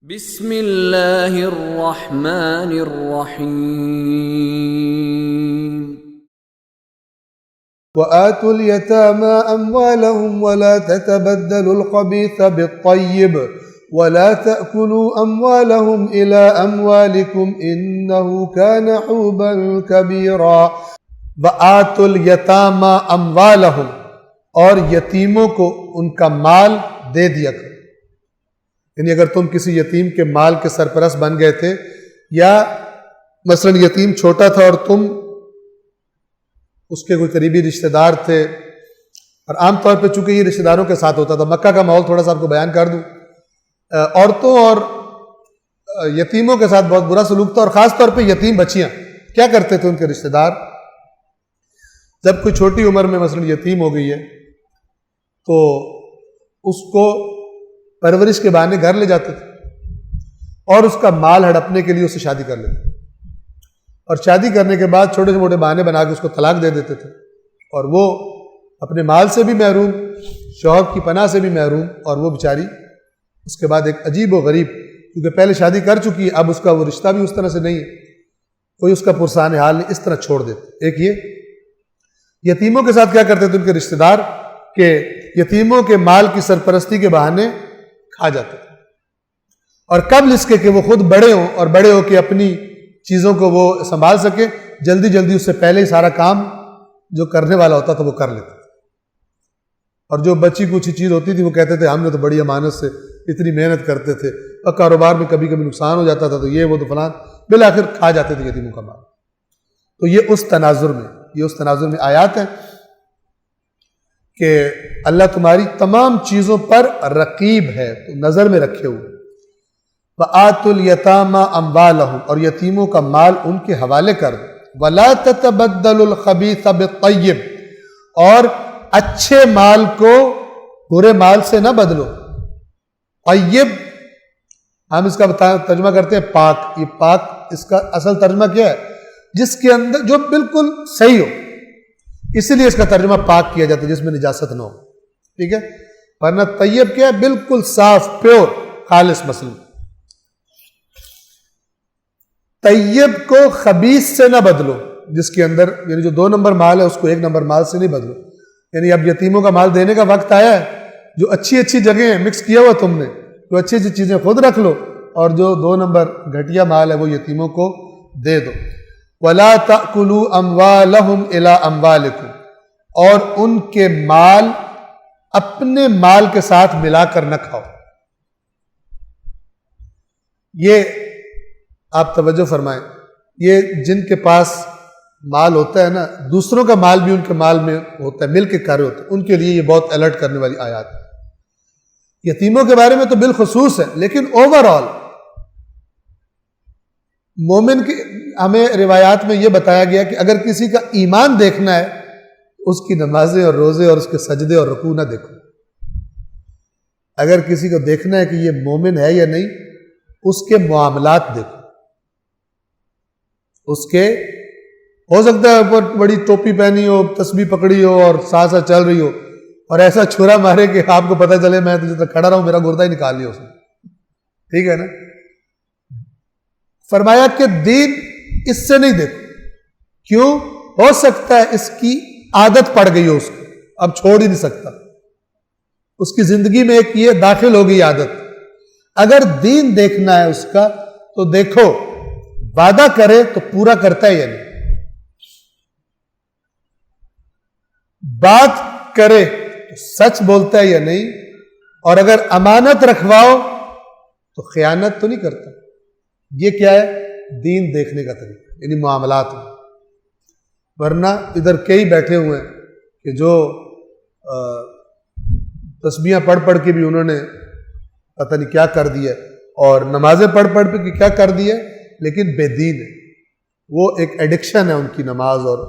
بسم اللہ الرحمن الرحیم وآتوا اليتامى أموالهم ولا تتبدلوا الخبيث بالطيب ولا تأكلوا أموالهم إلى أموالكم إنه كان حوبا كبيرا وآتوا اليتامى أموالهم اور یتیموں کو ان کا مال دے دیا کرو. یعنی اگر تم کسی یتیم کے مال کے سرپرست بن گئے تھے یا مثلا یتیم چھوٹا تھا اور تم اس کے کوئی قریبی رشتہ دار تھے، اور عام طور پہ چونکہ یہ رشتہ داروں کے ساتھ ہوتا تھا، مکہ کا ماحول تھوڑا سا آپ کو بیان کر دوں، عورتوں اور یتیموں کے ساتھ بہت برا سلوک تھا، اور خاص طور پہ یتیم بچیاں کیا کرتے تھے ان کے رشتہ دار، جب کوئی چھوٹی عمر میں مثلا یتیم ہو گئی ہے تو اس کو پرورش کے بہانے گھر لے جاتے تھے اور اس کا مال ہڑپنے کے لیے اس سے شادی کر لیتے تھے، اور شادی کرنے کے بعد چھوٹے سے موٹے بہانے بنا کے اس کو طلاق دے دیتے تھے، اور وہ اپنے مال سے بھی محروم، شوہر کی پناہ سے بھی محروم، اور وہ بیچاری اس کے بعد ایک عجیب و غریب، کیونکہ پہلے شادی کر چکی ہے، اب اس کا وہ رشتہ بھی اس طرح سے نہیں ہے، کوئی اس کا پرسان حال نہیں، اس طرح چھوڑ دیتے. ایک یہ یتیموں کے ساتھ کیا کرتے تھے ان کے رشتہ دار کہ یتیموں کے مال کی سرپرستی کے بہانے کھا جاتے تھے، اور قبل اس کے کہ وہ خود بڑے ہوں اور بڑے ہو کے اپنی چیزوں کو وہ سنبھال سکے، جلدی جلدی اس سے پہلے ہی سارا کام جو کرنے والا ہوتا تھا وہ کر لیتے تھے، اور جو بچی کچھ چیز ہوتی تھی وہ کہتے تھے ہم نے تو بڑی امانت سے اتنی محنت کرتے تھے، اور کاروبار میں کبھی کبھی نقصان ہو جاتا تھا تو یہ وہ تو فلان، بالآخر کھا جاتے تھے یتیموں کا مال. تو یہ اس تناظر میں آیات ہیں کہ اللہ تمہاری تمام چیزوں پر رقیب ہے، تو نظر میں رکھے ہوئے. وَآتُوا الْيَتَامَى أَمْوَالَهُمْ اور یتیموں کا مال ان کے حوالے کر دو. وَلَا تَتَبَدَّلُوا الْخَبِيثَ بِالطَّيِّبِ اور اچھے مال کو برے مال سے نہ بدلو. طیب ہم اس کا ترجمہ کرتے ہیں پاک. یہ پاک اس کا اصل ترجمہ کیا ہے؟ جس کے اندر جو بالکل صحیح ہو، اسی لیے اس کا ترجمہ پاک کیا جاتا ہے، جس میں نجاست نہ ہو. ٹھیک ہے، ورنہ طیب کیا ہے؟ بالکل صاف، پیور، خالص. مثلا طیب کو خبیث سے نہ بدلو، جس کے اندر یعنی جو 2 نمبر مال ہے اس کو 1 نمبر مال سے نہیں بدلو. یعنی اب یتیموں کا مال دینے کا وقت آیا ہے، جو اچھی جگہیں ہیں مکس کیا ہوا تم نے، تو اچھی چیزیں خود رکھ لو، اور جو 2 نمبر گھٹیا مال ہے وہ یتیموں کو دے دو. وَلَا تَأْكُلُوا أَمْوَالَهُمْ إِلَىٰ أَمْوَالِكُمْ اور ان کے مال اپنے مال کے ساتھ ملا کر نہ کھاؤ. یہ آپ توجہ فرمائیں، یہ جن کے پاس مال ہوتا ہے نا، دوسروں کا مال بھی ان کے مال میں ہوتا ہے، مل کے کر رہے ہوتے ہیں، ان کے لیے یہ بہت الرٹ کرنے والی آیات ہے. یتیموں کے بارے میں تو بالخصوص ہے، لیکن اوورآل مومن کی ہمیں روایات میں یہ بتایا گیا کہ اگر کسی کا ایمان دیکھنا ہے اس کی نمازیں اور روزے اور اس کے سجدے اور رکوع نہ دیکھو. اگر کسی کو دیکھنا ہے کہ یہ مومن ہے یا نہیں، اس کے معاملات دیکھو. اس کے ہو سکتا ہے اوپر بڑی ٹوپی پہنی ہو، تسبیح پکڑی ہو اور ساتھ ساتھ چل رہی ہو، اور ایسا چھرا مارے کہ آپ کو پتہ چلے میں تو جب کھڑا رہا ہوں میرا گردہ ہی نکال لیا اس نے. ٹھیک ہے نا؟ فرمایا کہ دین اس سے نہیں دیکھو. کیوں؟ ہو سکتا ہے اس کی عادت پڑ گئی ہو، اس کو اب چھوڑ ہی نہیں سکتا، اس کی زندگی میں ایک یہ داخل ہو گئی عادت. اگر دین دیکھنا ہے اس کا تو دیکھو وعدہ کرے تو پورا کرتا ہے یا نہیں، بات کرے تو سچ بولتا ہے یا نہیں، اور اگر امانت رکھواؤ تو خیانت تو نہیں کرتا. یہ کیا ہے؟ دین دیکھنے کا طریقہ، یعنی معاملات میں. ورنہ ادھر کئی بیٹھے ہوئے ہیں کہ جو تسبیحاں پڑھ پڑھ کے بھی انہوں نے پتہ نہیں کیا کر دیا، اور نمازیں پڑھ پڑھ کے کیا کر دیا، لیکن بے دین ہے. وہ ایک ایڈکشن ہے ان کی نماز، اور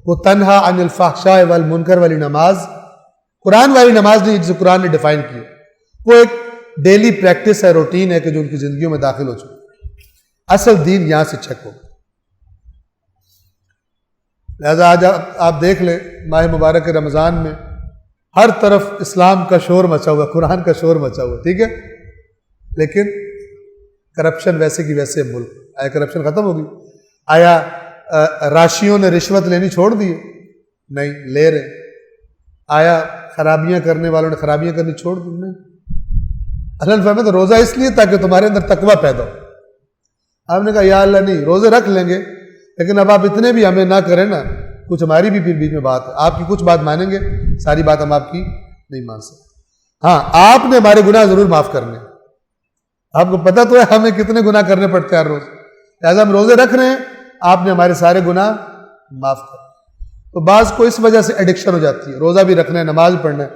وہ تنہا عن الفحشاء والمنکر والی نماز، قرآن والی نماز نہیں جسے قرآن نے ڈیفائن کی. وہ ایک ڈیلی پریکٹس ہے، روٹین ہے کہ جو ان کی زندگیوں میں داخل ہو چکی. اصل دین یہاں سے چیک ہوگا. لہذا آج آپ دیکھ لیں ماہ مبارک رمضان میں ہر طرف اسلام کا شور مچا ہوا، قرآن کا شور مچا ہوا. ٹھیک ہے، لیکن کرپشن ویسے کی ویسے ملک. آیا کرپشن ختم ہوگی؟ آیا راشیوں نے رشوت لینی چھوڑ دی؟ نہیں، لے رہے. آیا خرابیاں کرنے والوں نے خرابیاں کرنی چھوڑ دی؟ نہیں. اللہ نے فرمایا تو روزہ اس لیے تاکہ تمہارے اندر تقویٰ پیدا ہو. آپ نے کہا یا اللہ نہیں، روزے رکھ لیں گے لیکن اب آپ اتنے بھی ہمیں نہ کریں نا، کچھ ہماری بھی پھر بیچ میں بات ہے. آپ کی کچھ بات مانیں گے، ساری بات ہم آپ کی نہیں مان سکتے. ہاں، آپ نے ہمارے گناہ ضرور معاف کرنے. آپ کو پتہ تو ہے ہمیں کتنے گناہ کرنے پڑتے ہیں ہر روز، لہٰذا ہم روزے رکھ رہے ہیں، آپ نے ہمارے سارے گناہ معاف کر. تو بعض کو اس وجہ سے ایڈکشن ہو جاتی ہے، روزہ بھی رکھنا ہے، نماز بھی پڑھنا ہے.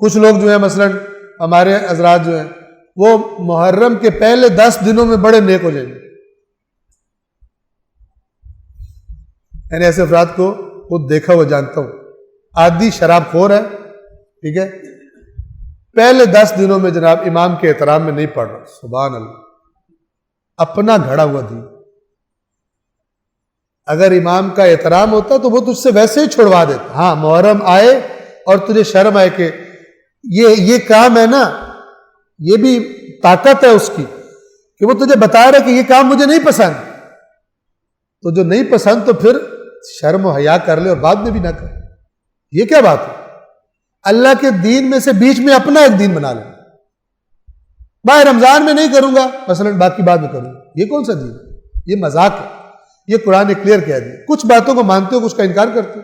کچھ لوگ جو ہیں مثلا ہمارے حضرات جو ہیں وہ محرم کے پہلے 10 دنوں میں بڑے نیک ہو جائیں گے. یعنی ایسے افراد کو خود دیکھا ہوا جانتا ہوں، عادی شراب خور ہے، ٹھیک ہے، پہلے 10 دنوں میں جناب امام کے احترام میں نہیں پڑھ رہا. سبحان اللہ، اپنا گھڑا ہوا دین. اگر امام کا احترام ہوتا تو وہ تجھ سے ویسے ہی چھڑوا دیتا. ہاں، محرم آئے اور تجھے شرم آئے کہ یہ کام ہے نا، یہ بھی طاقت ہے اس کی کہ وہ تجھے بتا رہا ہے کہ یہ کام مجھے نہیں پسند. تو جو نہیں پسند تو پھر شرم و حیا کر لے اور بعد میں بھی نہ کر. یہ کیا بات ہے؟ اللہ کے دین میں سے بیچ میں اپنا ایک دین بنا لے. بھائی رمضان میں نہیں کروں گا مثلا، باقی بعد میں کروں گا. یہ کون سا دین ہے؟ یہ مذاق ہے. یہ قرآن نے کلیئر کہہ دیا. کچھ باتوں کو مانتے ہو، کچھ کا انکار کرتے ہو،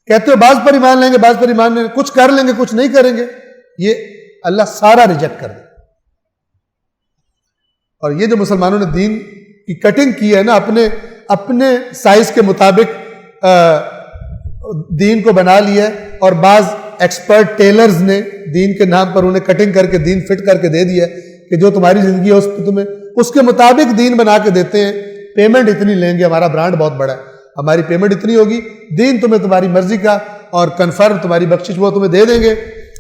کہتے ہو بعض پر ایمان لیں گے، بعض پر ایمان لیں گے، کچھ کر لیں گے، کچھ نہیں کریں گے. یہ اللہ سارا ریجیکٹ کر دے. اور یہ جو مسلمانوں نے دین کی کٹنگ کی ہے نا، اپنے سائز کے مطابق دین کو بنا لیا ہے، اور بعض ایکسپرٹ ٹیلرز نے دین کے نام پر انہیں کٹنگ کر کے دین فٹ کر کے دے دیا ہے کہ جو تمہاری زندگی ہے اس پہ تمہیں اس کے مطابق دین بنا کے دیتے ہیں. پیمنٹ اتنی لیں گے، ہمارا برانڈ بہت بڑا ہے، ہماری پیمنٹ اتنی ہوگی، دین تمہیں تمہاری مرضی کا اور کنفرم تمہاری بخشش وہ تمہیں دے دیں گے،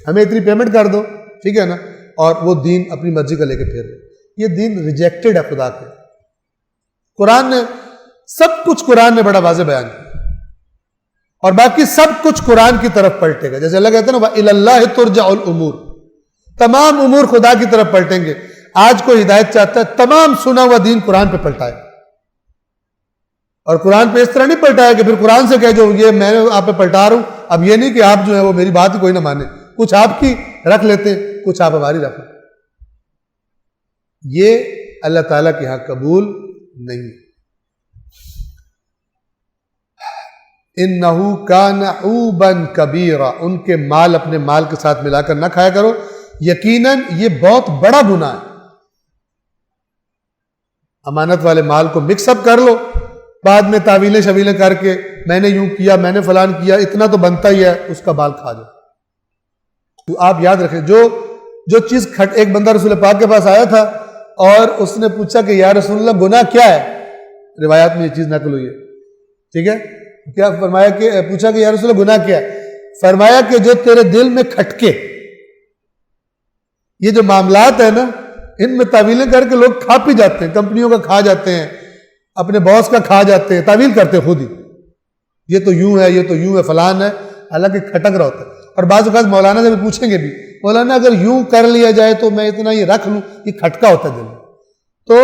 ہمیں اتنی پیمنٹ کر دو، ٹھیک ہے نا. اور وہ دین اپنی مرضی کا لے کے پھر رہے. یہ دین ریجیکٹڈ ہے خدا کے. قرآن نے سب کچھ قرآن نے بڑا واضح بیان کیا، اور باقی سب کچھ قرآن کی طرف پلٹے گا. جیسے اللہ کہتے ہیں نا وَإِلَى اللَّهِ تُرْجَعُ الْأُمُورِ، تمام امور خدا کی طرف پلٹیں گے. آج کوئی ہدایت چاہتا ہے تمام سنا ہوا دین قرآن پہ پلٹائے، اور قرآن پہ اس طرح نہیں پلٹایا کہ پھر قرآن سے کہہ جو یہ میں آپ پہ پلٹا رہا ہوں. اب یہ نہیں کہ آپ جو ہے وہ میری بات ہی کوئی نہ مانے، کچھ آپ کی رکھ لیتے ہیں، کچھ آپ ہماری رکھ لیتے. یہ اللہ تعالیٰ کے ہاں قبول نہیں. اِنَّهُ كَانَ حُوبًا كَبِيرًا، ان کے مال اپنے مال کے ساتھ ملا کر نہ کھایا کرو، یقیناً یہ بہت بڑا گناہ ہے. امانت والے مال کو مکس اپ کر لو، بعد میں تعویلیں شویلیں کر کے میں نے یوں کیا، میں نے فلان کیا، اتنا تو بنتا ہی ہے، اس کا بال کھا جاؤ. تو آپ یاد رکھیں، جو چیز ایک بندہ رسول پاک کے پاس آیا تھا اور اس نے پوچھا کہ یا رسول اللہ گناہ کیا ہے، روایات میں یہ چیز نقل ہوئی ہے، ٹھیک ہے. کیا فرمایا کہ پوچھا کہ یا رسول اللہ گناہ کیا ہے؟ فرمایا کہ جو تیرے دل میں کھٹکے. یہ جو معاملات ہیں نا، ان میں تعویلیں کر کے لوگ کھا پی جاتے ہیں، کمپنیوں کا کھا جاتے ہیں، اپنے باس کا کھا جاتے ہیں، تعویل کرتے خود ہی، یہ تو یوں ہے، یہ تو یوں ہے، فلان ہے، حالانکہ کھٹک رہا ہوتا ہے. اور بعض اوقات مولانا سے بھی پوچھیں گے بھی، مولانا اگر یوں کر لیا جائے تو میں اتنا یہ رکھ لوں، یہ کھٹکا ہوتا ہے دل میں. تو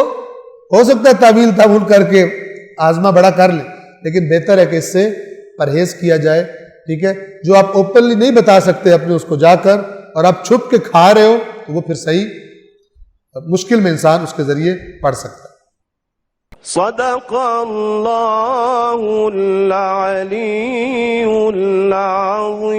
ہو سکتا ہے تعویل تعویل کر کے آزما بڑا کر لیں، لیکن بہتر ہے کہ اس سے پرہیز کیا جائے، ٹھیک ہے. جو آپ اوپنلی نہیں بتا سکتے اپنے اس کو جا کر، اور آپ چھپ کے کھا رہے ہو، تو وہ پھر صحیح مشکل میں انسان اس کے ذریعے پڑھ سکتا ہے. صدق اللہ العلی العظیم.